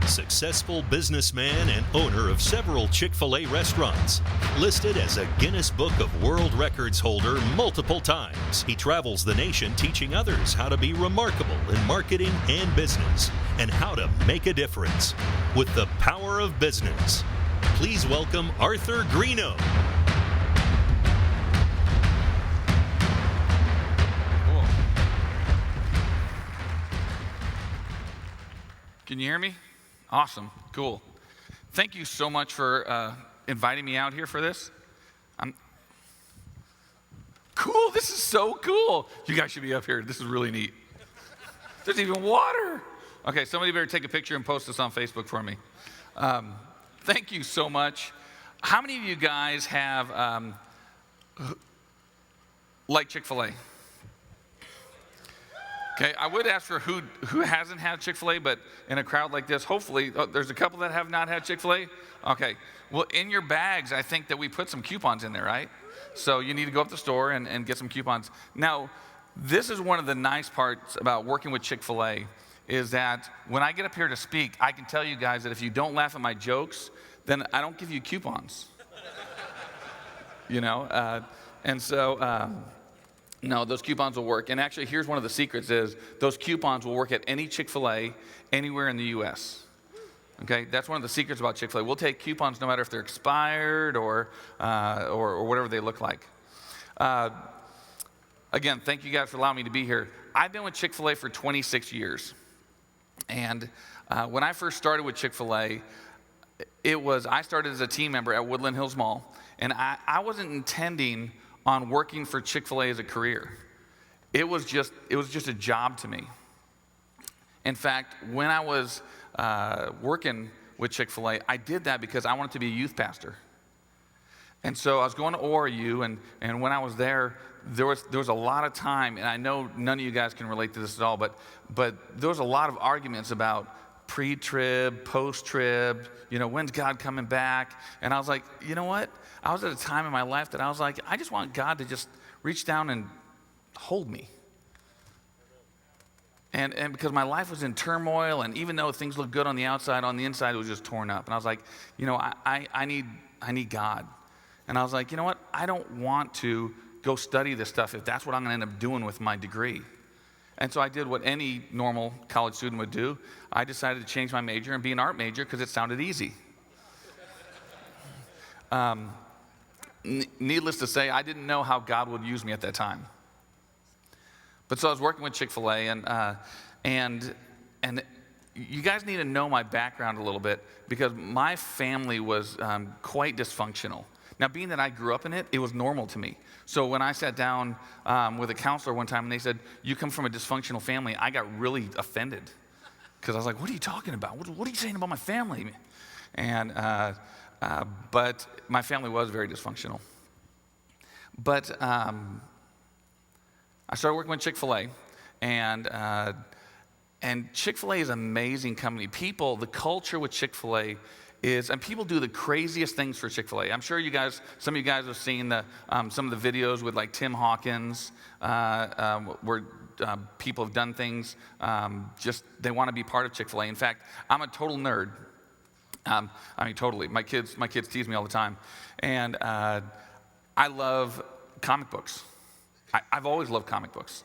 successful businessman and owner of several Chick-fil-A restaurants. Listed as a Guinness Book of World Records holder multiple times, he travels the nation teaching others how to be remarkable in marketing and business and how to make a difference with the power of business. Please welcome Arthur Greeno. Can you hear me? Awesome, cool. Thank you so much for inviting me out here for this. Cool, this is so cool. You guys should be up here. This is really neat. There's even water. Okay, somebody better take a picture and post this on Facebook for me. Thank you so much. How many of you guys have like Chick-fil-A? Okay, I would ask for who hasn't had Chick-fil-A, but in a crowd like this, hopefully, there's a couple that have not had Chick-fil-A. Okay, well, in your bags, I think that we put some coupons in there, right? So you need to go up to the store and get some coupons. Now, this is one of the nice parts about working with Chick-fil-A, is that when I get up here to speak, I can tell you guys that if you don't laugh at my jokes, then I don't give you coupons. You know, and so... No, those coupons will work. And actually, here's one of the secrets is those coupons will work at any Chick-fil-A anywhere in the U.S. Okay, that's one of the secrets about Chick-fil-A. We'll take coupons no matter if they're expired or whatever they look like. Again, thank you guys for allowing me to be here. I've been with Chick-fil-A for 26 years. And when I first started with Chick-fil-A, I started as a team member at Woodland Hills Mall. And I wasn't intending on working for Chick-fil-A as a career. It was just a job to me. In fact, when I was working with Chick-fil-A, I did that because I wanted to be a youth pastor. And so I was going to ORU, and when I was there was a lot of time, and I know none of you guys can relate to this at all, but there was a lot of arguments about pre-trib, post-trib, when's God coming back? And I was like, you know what? I was at a time in my life that I was like, I just want God to just reach down and hold me. And because my life was in turmoil, and even though things looked good on the outside, on the inside it was just torn up. And I was like, I need God. And I was like, you know what? I don't want to go study this stuff if that's what I'm going to end up doing with my degree. And so I did what any normal college student would do. I decided to change my major and be an art major because it sounded easy. Needless to say, I didn't know how God would use me at that time. But so I was working with Chick-fil-A, and you guys need to know my background a little bit because my family was quite dysfunctional. Now, being that I grew up in it, it was normal to me. So when I sat down with a counselor one time and they said, you come from a dysfunctional family, I got really offended. Because I was like, what are you talking about? What are you saying about my family? And but my family was very dysfunctional. But I started working with Chick-fil-A, and Chick-fil-A is an amazing company. The culture with Chick-fil-A and people do the craziest ththings for Chick-fil-A. I'm sure some of you guys have seen some of the videos with like Tim Hawkins, where people have done things, they want to be part of Chick-fil-A. In fact, I'm a total nerd. Totally. My kids tease me all the time. And I love comic books. I've always loved comic books.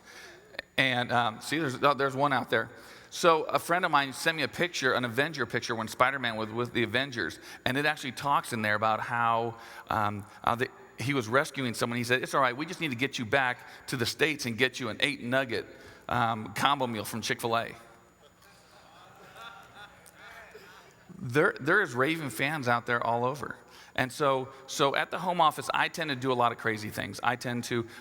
And see, there's one out there. So a friend of mine sent me a picture, an Avenger picture, when Spider-Man was with the Avengers. And it actually talks in there about how he was rescuing someone. He said, it's all right, we just need to get you back to the States and get you an 8-nugget combo meal from Chick-fil-A. There is raving fans out there all over. And so at the home office, I tend to do a lot of crazy things. I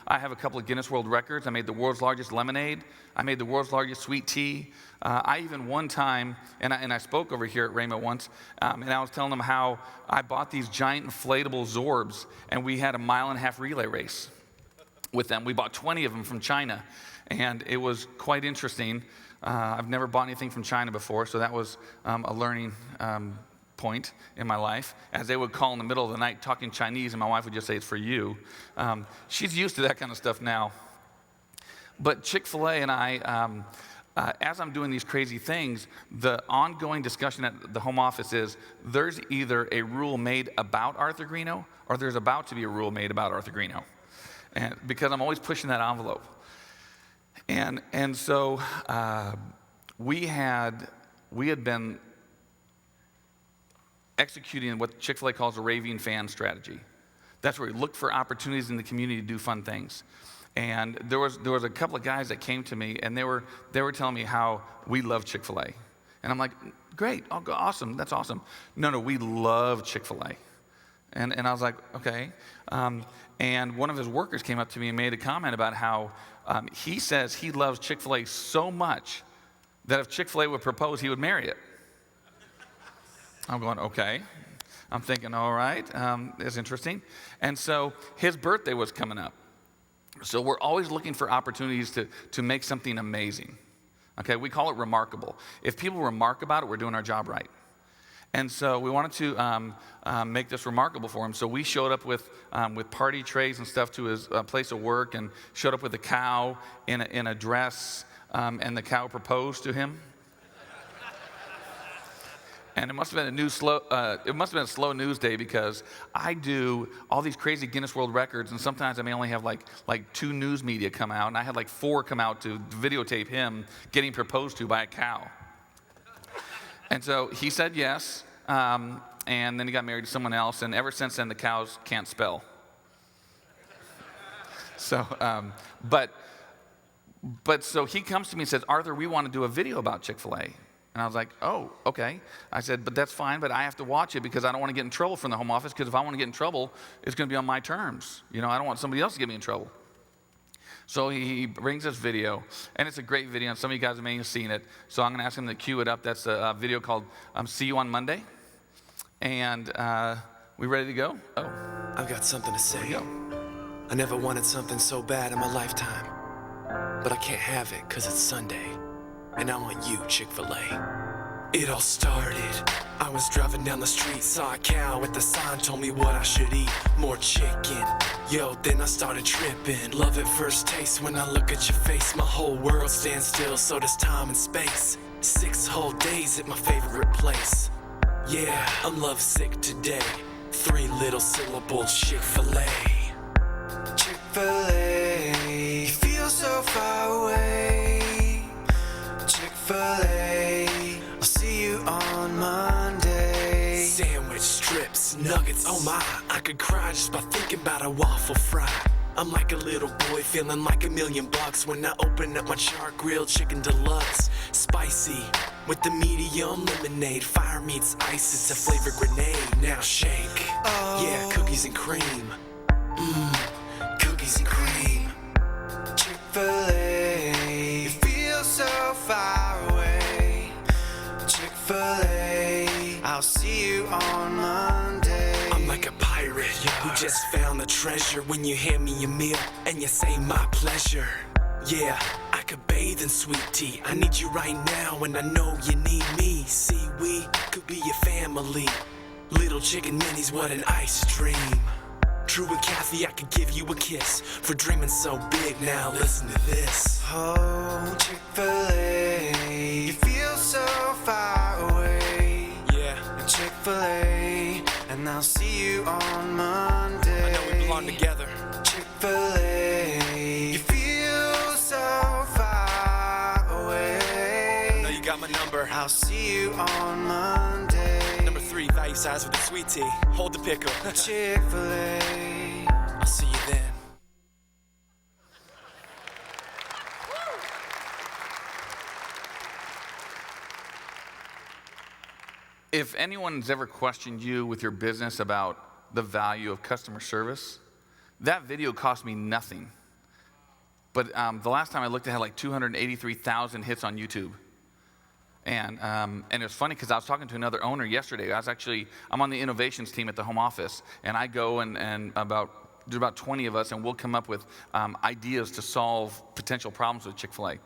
have a couple of Guinness World Records. I made the world's largest lemonade. I made the world's largest sweet tea. I even one time, and I spoke over here at Rhema once, and I was telling them how I bought these giant inflatable Zorbs, and we had a 1.5-mile relay race with them. We bought 20 of them from China, and it was quite interesting. I've never bought anything from China before, so that was a learning point in my life, as they would call in the middle of the night talking Chinese, and my wife would just say, it's for you. She's used to that kind of stuff now. But Chick-fil-A and I, as I'm doing these crazy things, the ongoing discussion at the home office is there's either a rule made about Arthur Greeno or there's about to be a rule made about Arthur Greeno. And because I'm always pushing that envelope. And so we had been executing what Chick-fil-A calls a raving fan strategy. That's where we look for opportunities in the community to do fun things. And there was a couple of guys that came to me, and they were telling me how we love Chick-fil-A. And I'm like, great, awesome, that's awesome. No, we love Chick-fil-A. And I was like, okay. And one of his workers came up to me and made a comment about how he says he loves Chick-fil-A so much that if Chick-fil-A would propose, he would marry it. I'm going, okay. I'm thinking, all right, it's interesting. And so his birthday was coming up. So we're always looking for opportunities to make something amazing. Okay, we call it remarkable. If people remark about it, we're doing our job right. And so we wanted to make this remarkable for him. So we showed up with party trays and stuff to his place of work, and showed up with a cow in a dress, and the cow proposed to him. And it must have been a slow news day, because I do all these crazy Guinness World Records, and sometimes I may only have like 2 news media come out, and I had like 4 come out to videotape him getting proposed to by a cow. And so he said yes, and then he got married to someone else, and ever since then the cows can't spell. So, but so he comes to me and says, Arthur, we want to do a video about Chick-fil-A. And I was like, oh, okay. I said, but that's fine, but I have to watch it because I don't want to get in trouble from the home office, because if I want to get in trouble, it's going to be on my terms. I don't want somebody else to get me in trouble. So he brings this video, and it's a great video, and some of you guys may have seen it. So I'm going to ask him to cue it up. That's a video called See You on Monday. And we ready to go? Oh. I've got something to say. Here we go. I never wanted something so bad in my lifetime, but I can't have it because it's Sunday, and I want you, Chick-fil-A. It all started, I was driving down the street, saw a cow with the sign, told me what I should eat, more chicken. Yo, then I started tripping, love at first taste. When I look at your face, my whole world stands still, so does time and space. 6 whole days at my favorite place. Yeah, I'm lovesick today. 3 little syllables, Chick-fil-A. Chick-fil-A, you feel so far away. Chick-fil-A, I'll see you on Monday. Sandwich, strips, nuggets, oh my, I could cry just by thinking about a waffle fry. I'm like a little boy feeling like $1,000,000 when I open up my char-grilled chicken deluxe. Spicy, with the medium lemonade, fire meets ice, it's a flavored grenade. Now shake, yeah, cookies and cream. Cookies and cream. Chick-fil-A, you feel so far away. Chick-fil-A, I'll see you on Monday. I'm like a pirate who just found the treasure. When you hand me a meal and you say my pleasure. Yeah, I could bathe in sweet tea. I need you right now and I know you need me. See, we could be your family. Little chicken minis, what an ice dream. True and Kathy, I could give you a kiss for dreaming so big. Now listen to this. Oh, Chick-fil-A, you feel so far away. Yeah, Chick-fil-A, and I'll see you on Monday. I know we belong together. Chick-fil-A, you feel so far away. I know you got my number. I'll see you on Monday. Number 3, value size with a sweet tea. Hold the pickle. Chick-fil-A, I'll see you then. If anyone's ever questioned you with your business about the value of customer service, that video cost me nothing. But the last time I looked, it had like 283,000 hits on YouTube. And it was funny because I was talking to another owner yesterday. I'm on the innovations team at the home office, and I go and there's about 20 of us, and we'll come up with ideas to solve potential problems with Chick-fil-A.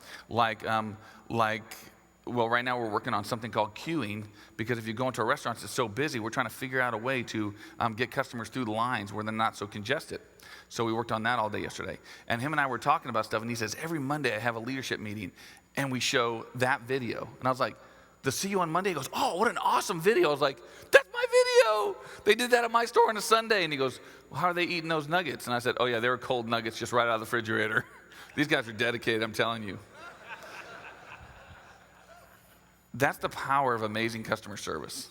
Well, right now we're working on something called queuing, because if you go into a restaurant, it's so busy, we're trying to figure out a way to get customers through the lines where they're not so congested. So we worked on that all day yesterday. And him and I were talking about stuff, and he says, every Monday I have a leadership meeting, and we show that video. And I was like, the see you on Monday? He goes, oh, what an awesome video. I was like, that's my video. They did that at my store on a Sunday. And he goes, well, how are they eating those nuggets? And I said, oh, yeah, they were cold nuggets just right out of the refrigerator. These guys are dedicated, I'm telling you. That's the power of amazing customer service.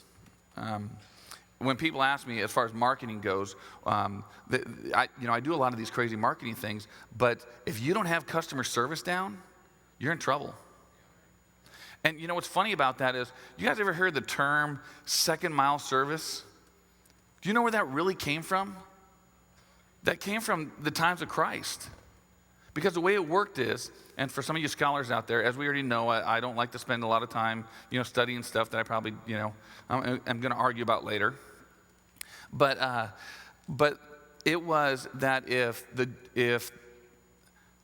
When people ask me, as far as marketing goes, I do a lot of these crazy marketing things, but if you don't have customer service down, you're in trouble. And you know what's funny about that is, you guys ever heard the term second mile service? Do you know where that really came from? That came from the times of Christ. Because the way it worked is, and for some of you scholars out there, as we already know, I don't like to spend a lot of time, studying stuff that I probably, I'm going to argue about later. But it was that if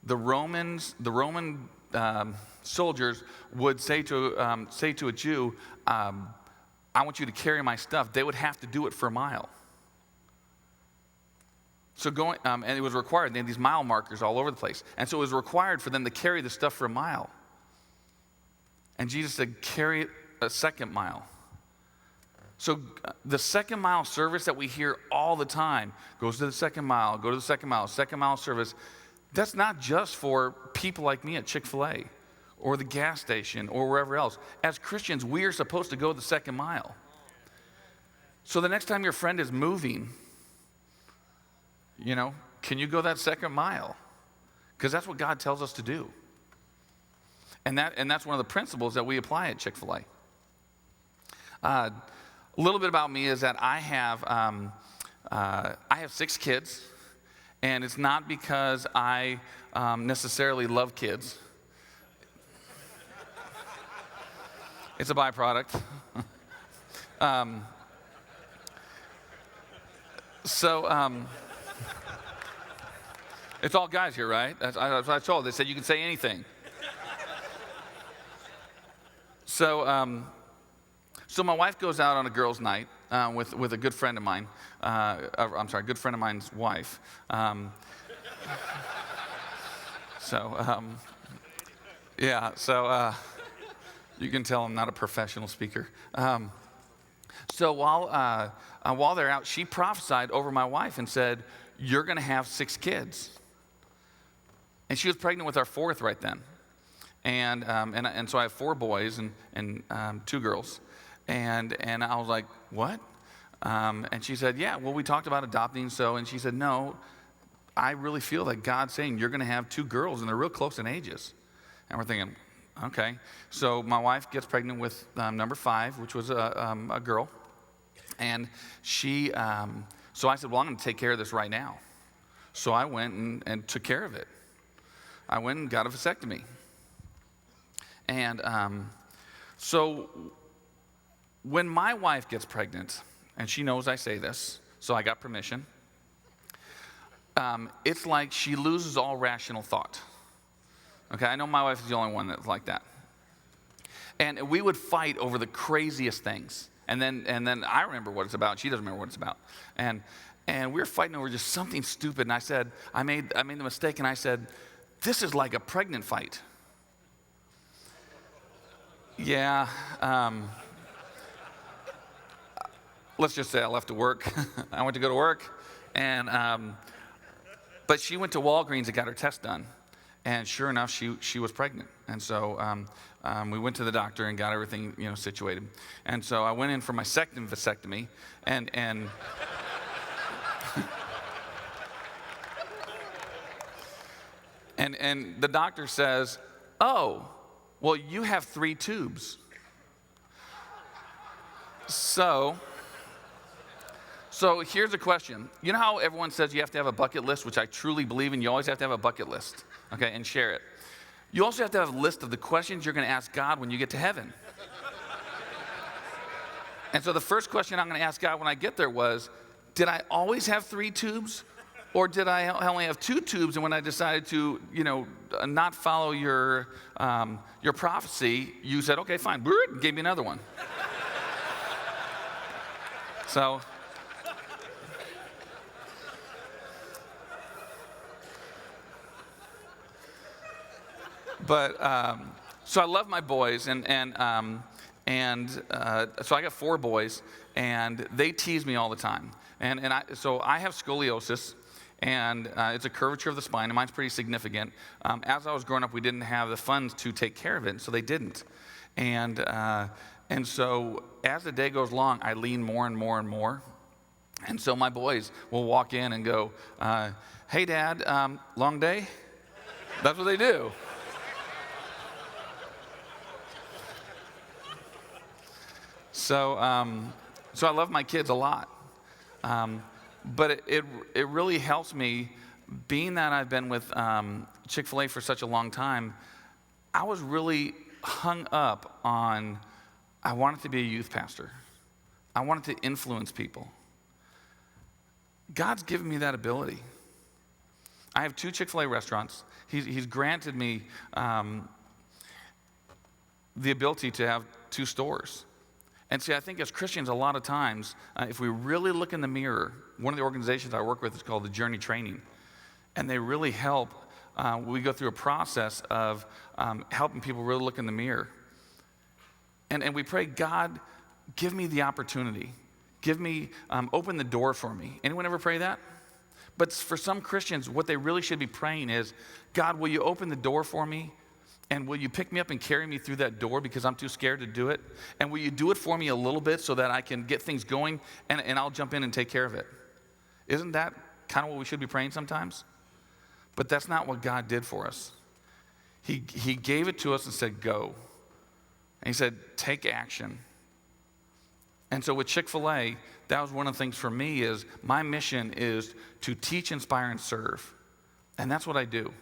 the Roman soldiers would say to a Jew, I want you to carry my stuff, they would have to do it for a mile. So and it was required. They had these mile markers all over the place. And so it was required for them to carry the stuff for a mile. And Jesus said, carry it a second mile. So the second mile service that we hear all the time, goes to the second mile, go to the second mile service. That's not just for people like me at Chick-fil-A or the gas station or wherever else. As Christians, we are supposed to go the second mile. So the next time your friend is moving, can you go that second mile? Because that's what God tells us to do. And that's one of the principles that we apply at Chick-fil-A. A little bit about me is that I have 6 kids, and it's not because I necessarily love kids. It's a byproduct. It's all guys here, right? That's what I told. They said you can say anything. So my wife goes out on a girls' night with a good friend of mine. Good friend of mine's wife. You can tell I'm not a professional speaker. So while they're out, she prophesied over my wife and said, "You're going to have 6 kids." And she was pregnant with our 4th right then. And so I have 4 boys and 2 girls. And I was like, "What?" And she said, "Yeah, well, we talked about adopting." And she said, "No, I really feel that God's saying you're going to have 2 girls, and they're real close in ages." And we're thinking, okay. So my wife gets pregnant with number 5, which was a girl. And so I said, "Well, I'm going to take care of this right now." So I went and took care of it. I went and got a vasectomy. And so when my wife gets pregnant, and she knows I say this, so I got permission, it's like she loses all rational thought. Okay, I know my wife is the only one that's like that. And we would fight over the craziest things. And then I remember what it's about. She doesn't remember what it's about. And we were fighting over just something stupid. And I said, I made the mistake, and I said, "This is like a pregnant fight." Yeah. Let's just say I left to work. I went to go to work, but she went to Walgreens and got her test done. And sure enough, she was pregnant. And so we went to the doctor and got everything situated. And so I went in for my second vasectomy, and and the doctor says, "Oh, well, you have 3 tubes." So here's a question. You know how everyone says you have to have a bucket list, which I truly believe in? You always have to have a bucket list, okay, and share it. You also have to have a list of the questions you're going to ask God when you get to heaven. And so the first question I'm going to ask God when I get there was, did I always have 3 tubes? Or did I only have 2 tubes, and when I decided to, not follow your prophecy, you said, "Okay, fine," and gave me another one. So I love my boys, so I got 4 boys, and they tease me all the time. So I have scoliosis, and it's a curvature of the spine, and mine's pretty significant. As I was growing up, we didn't have the funds to take care of it, so they didn't. And so as the day goes along, I lean more and more and more. And so my boys will walk in and go, "Hey, Dad, long day?" That's what they do. So I love my kids a lot. But it really helps me, being that I've been with Chick-fil-A for such a long time. I was really hung up on, I wanted to be a youth pastor. I wanted to influence people. God's given me that ability. I have 2 Chick-fil-A restaurants. He's granted me the ability to have 2 stores. And see, I think as Christians, a lot of times, if we really look in the mirror, one of the organizations I work with is called the Journey Training. And they really help, we go through a process of helping people really look in the mirror. And we pray, God, give me the opportunity. Give me, open the door for me. Anyone ever pray that? But for some Christians, what they really should be praying is, God, will you open the door for me? And will you pick me up and carry me through that door because I'm too scared to do it? And will you do it for me a little bit so that I can get things going and I'll jump in and take care of it? Isn't that kind of what we should be praying sometimes? But that's not what God did for us. He gave it to us and said, go. And he said, take action. And so with Chick-fil-A, that was one of the things for me is my mission is to teach, inspire, and serve. And that's what I do.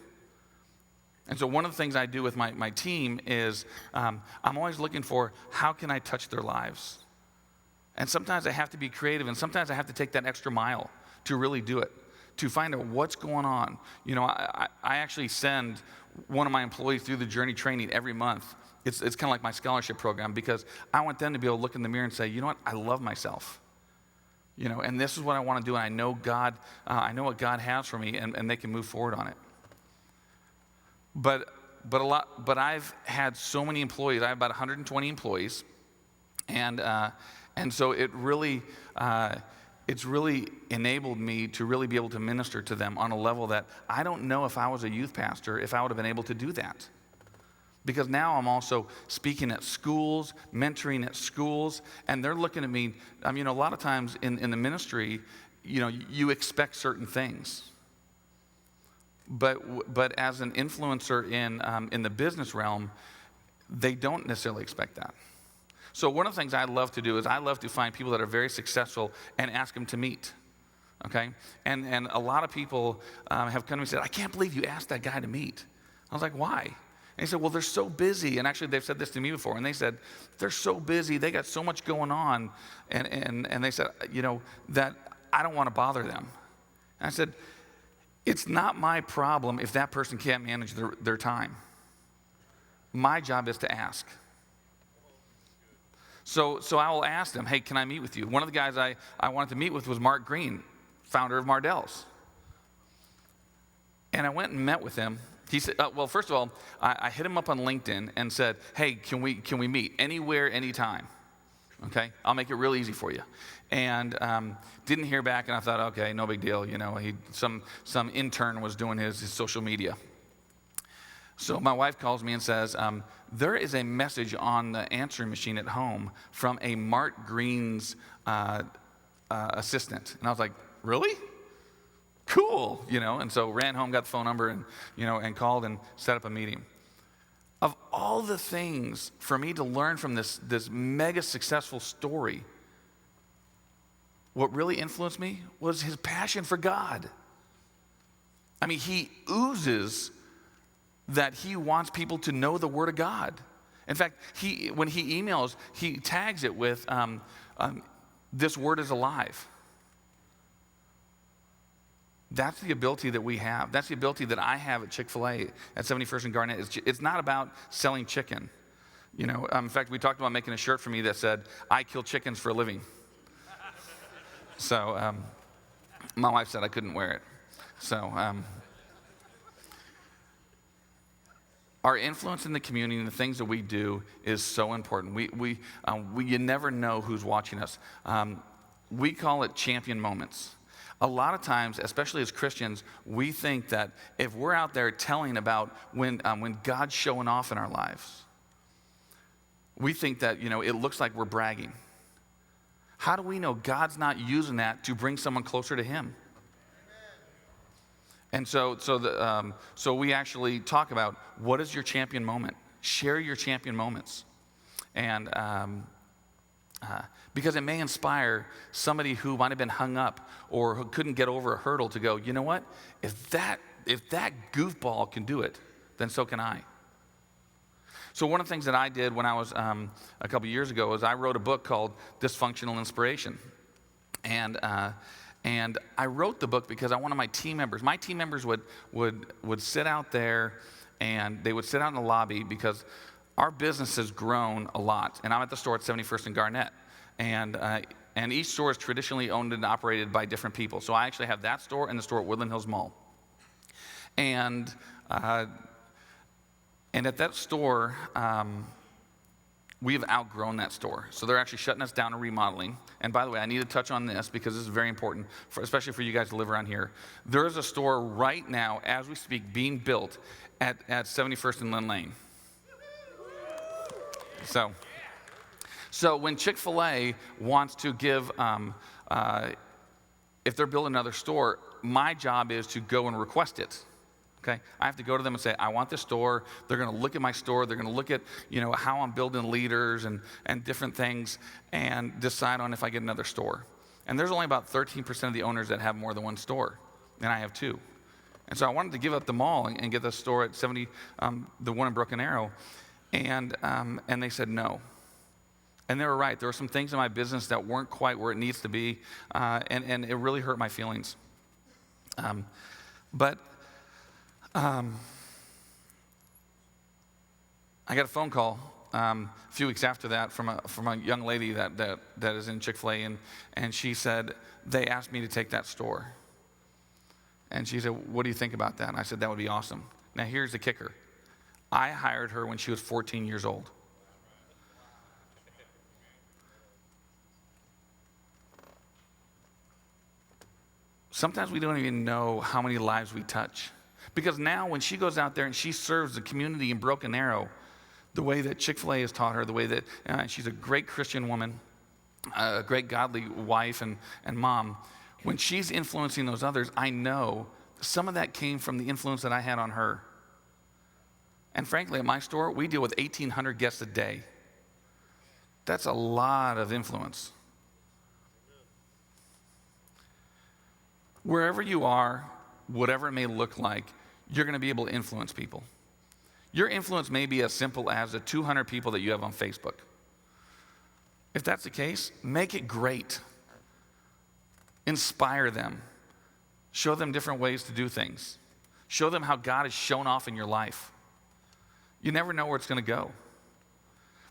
And so one of the things I do with my team is I'm always looking for how can I touch their lives. And sometimes I have to be creative, and sometimes I have to take that extra mile to really do it, to find out what's going on. You know, I actually send one of my employees through the Journey Training every month. It's kind of like my scholarship program because I want them to be able to look in the mirror and say, you know what, I love myself. You know, and this is what I want to do, and I know God, I know what God has for me, and they can move forward on it. But I've had so many employees. I have about 120 employees, and so it's really enabled me to really be able to minister to them on a level that I don't know if I was a youth pastor if I would have been able to do that. Because now I'm also speaking at schools, mentoring at schools, and they're looking at me. I mean, a lot of times in the ministry, you know, you expect certain things. But as an influencer in the business realm, they don't necessarily expect that. So one of the things I love to do is I love to find people that are very successful and ask them to meet, okay? And a lot of people have come to me and said, I can't believe you asked that guy to meet. I was like, why? And he said, well, they're so busy. And actually, they've said this to me before. And they said, they're so busy. They got so much going on. And they said, you know, that I don't want to bother them. And I said, it's not my problem if that person can't manage their time. My job is to ask. So I will ask them, hey, can I meet with you? One of the guys I wanted to meet with was Mark Greene, founder of Mardel's. And I went and met with him. He said, well, first of all, I hit him up on LinkedIn and said, hey, can we meet anywhere, anytime? Okay, I'll make it real easy for you. And didn't hear back, and I thought, okay, no big deal. You know, some intern was doing his social media. So my wife calls me and says, there is a message on the answering machine at home from a Mark Greene's assistant. And I was like, really? Cool, you know. And so ran home, got the phone number, and and called and set up a meeting. Of all the things for me to learn from this mega successful story, what really influenced me was his passion for God. I mean, he oozes that he wants people to know the Word of God. In fact, when he emails, he tags it with, this Word is alive. That's the ability that we have. That's the ability that I have at Chick-fil-A at 71st and Garnett. It's not about selling chicken. You know, in fact, we talked about making a shirt for me that said, I kill chickens for a living. So my wife said I couldn't wear it. So Our influence in the community and the things that we do is so important. You never know who's watching us. We call it champion moments. A lot of times, especially as Christians, we think that if we're out there telling about when God's showing off in our lives, we think that, it looks like we're bragging. How do we know God's not using that to bring someone closer to Him? And so we actually talk about, what is your champion moment? Share your champion moments. And because it may inspire somebody who might have been hung up or who couldn't get over a hurdle to go, you know what? If that goofball can do it, then so can I. So one of the things that I did when I was a couple years ago is I wrote a book called Dysfunctional Inspiration. And I wrote the book because I wanted my team members would sit out there, and they would sit out in the lobby because our business has grown a lot. And I'm at the store at 71st and Garnett. And each store is traditionally owned and operated by different people. So I actually have that store and the store at Woodland Hills Mall. And at that store, we've outgrown that store. So they're actually shutting us down and remodeling. And by the way, I need to touch on this because this is very important, especially for you guys to live around here. There is a store right now, as we speak, being built at 71st and Lynn Lane. So when Chick-fil-A wants to give, if they're building another store, my job is to go and request it. Okay, I have to go to them and say, I want this store. They're going to look at my store. They're going to look at, how I'm building leaders and different things and decide on if I get another store. And there's only about 13% of the owners that have more than one store, and I have 2. And so I wanted to give up the mall and get the store at 70, the one in Broken Arrow, and they said no. And they were right. There were some things in my business that weren't quite where it needs to be, and it really hurt my feelings. But I got a phone call a few weeks after that from a young lady that is in Chick-fil-A, and she said, they asked me to take that store. And she said, what do you think about that? And I said, that would be awesome. Now here's the kicker. I hired her when she was 14 years old. Sometimes we don't even know how many lives we touch. Because now when she goes out there and she serves the community in Broken Arrow, the way that Chick-fil-A has taught her, the way that she's a great Christian woman, a great godly wife and mom, when she's influencing those others, I know some of that came from the influence that I had on her. And frankly, at my store, we deal with 1,800 guests a day. That's a lot of influence. Wherever you are, whatever it may look like, you're going to be able to influence people. Your influence may be as simple as the 200 people that you have on Facebook. If that's the case, make it great. Inspire them. Show them different ways to do things. Show them how God has shown off in your life. You never know where it's going to go.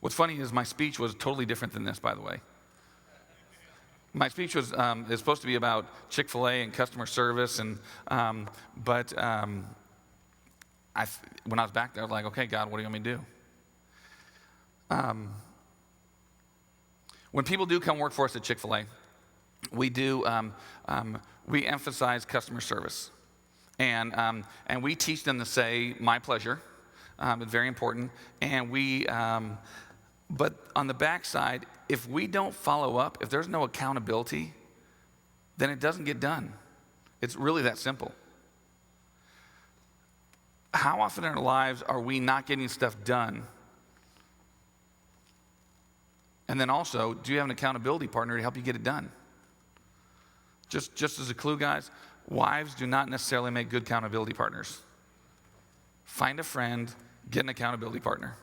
What's funny is my speech was totally different than this, by the way. My speech was is supposed to be about Chick-fil-A and customer service, but when I was back there, I was like, okay, God, what do you want me to do? When people do come work for us at Chick-fil-A, we emphasize customer service, and we teach them to say "my pleasure." It's very important, and but on the backside, if we don't follow up, if there's no accountability, then it doesn't get done. It's really that simple. How often in our lives are we not getting stuff done? And then also, do you have an accountability partner to help you get it done? Just as a clue, guys, wives do not necessarily make good accountability partners. Find a friend, get an accountability partner.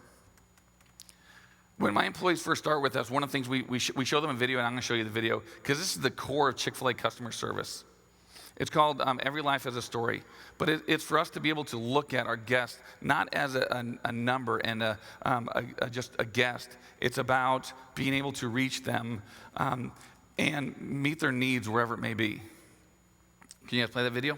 When my employees first start with us, one of the things we show them a video, and I'm going to show you the video, because this is the core of Chick-fil-A customer service. It's called Every Life Has a Story. But it's for us to be able to look at our guests, not as a number and just a guest. It's about being able to reach them and meet their needs wherever it may be. Can you guys play that video?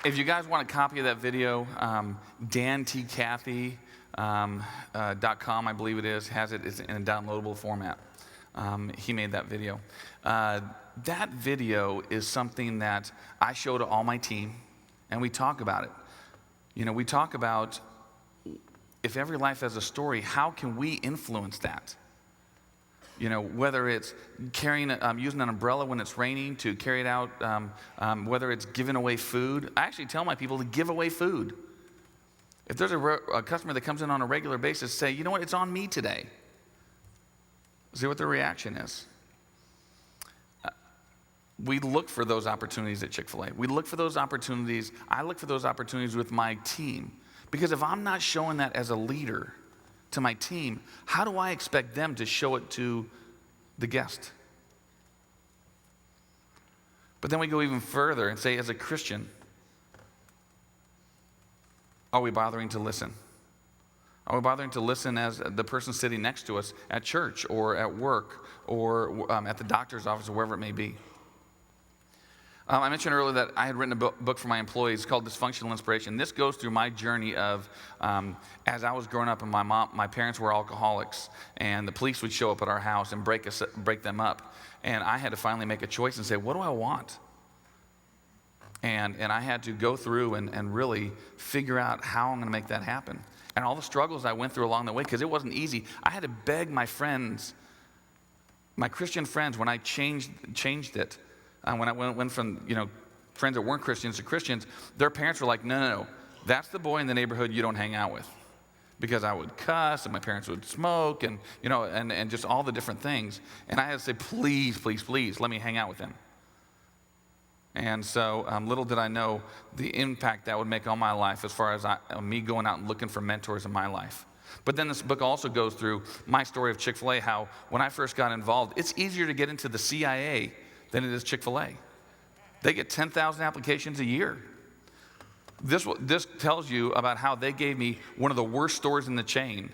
if you guys want a copy of that video, DanTCathy.com, I believe it is, has it. It's in a downloadable format. He made that video. That video is something that I show to all my team, and we talk about it. You know, we talk about if every life has a story, how can we influence that? You know, whether it's carrying, using an umbrella when it's raining to carry it out, whether it's giving away food. I actually tell my people to give away food. If there's a customer that comes in on a regular basis, say, you know what, it's on me today. See what their reaction is. We look for those opportunities at Chick-fil-A. We look for those opportunities. I look for those opportunities with my team. Because if I'm not showing that as a leader to my team, how do I expect them to show it to the guest? But then we go even further and say, as a Christian, are we bothering to listen? Are we bothering to listen as the person sitting next to us at church or at work or at the doctor's office or wherever it may be? I mentioned earlier that I had written a book for my employees called Dysfunctional Inspiration. This goes through my journey of as I was growing up and my parents were alcoholics and the police would show up at our house and break them up. And I had to finally make a choice and say, what do I want? And I had to go through and really figure out how I'm going to make that happen. And all the struggles I went through along the way, because it wasn't easy. I had to beg my friends, my Christian friends, when I changed it. When I went from, friends that weren't Christians to Christians, their parents were like, no, that's the boy in the neighborhood you don't hang out with. Because I would cuss and my parents would smoke and just all the different things. And I had to say, please, let me hang out with him. And so little did I know the impact that would make on my life as far as me going out and looking for mentors in my life. But then this book also goes through my story of Chick-fil-A, how when I first got involved, it's easier to get into the CIA than it is Chick-fil-A. They get 10,000 applications a year. This tells you about how they gave me one of the worst stores in the chain,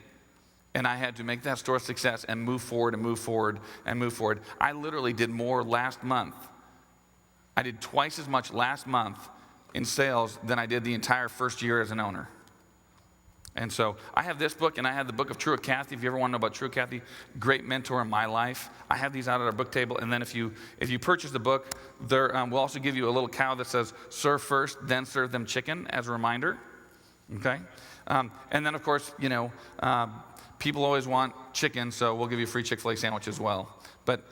and I had to make that store a success and move forward and move forward and move forward. I literally did more last month. I did twice as much last month in sales than I did the entire first year as an owner. And so I have this book, and I have the book of True Kathy. If you ever want to know about True Kathy, great mentor in my life. I have these out at our book table. And then if you purchase the book, we'll also give you a little cow that says, serve first, then serve them chicken, as a reminder. Okay? And then, of course, people always want chicken, so we'll give you a free Chick-fil-A sandwich as well. But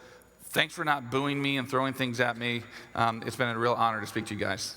thanks for not booing me and throwing things at me. It's been a real honor to speak to you guys.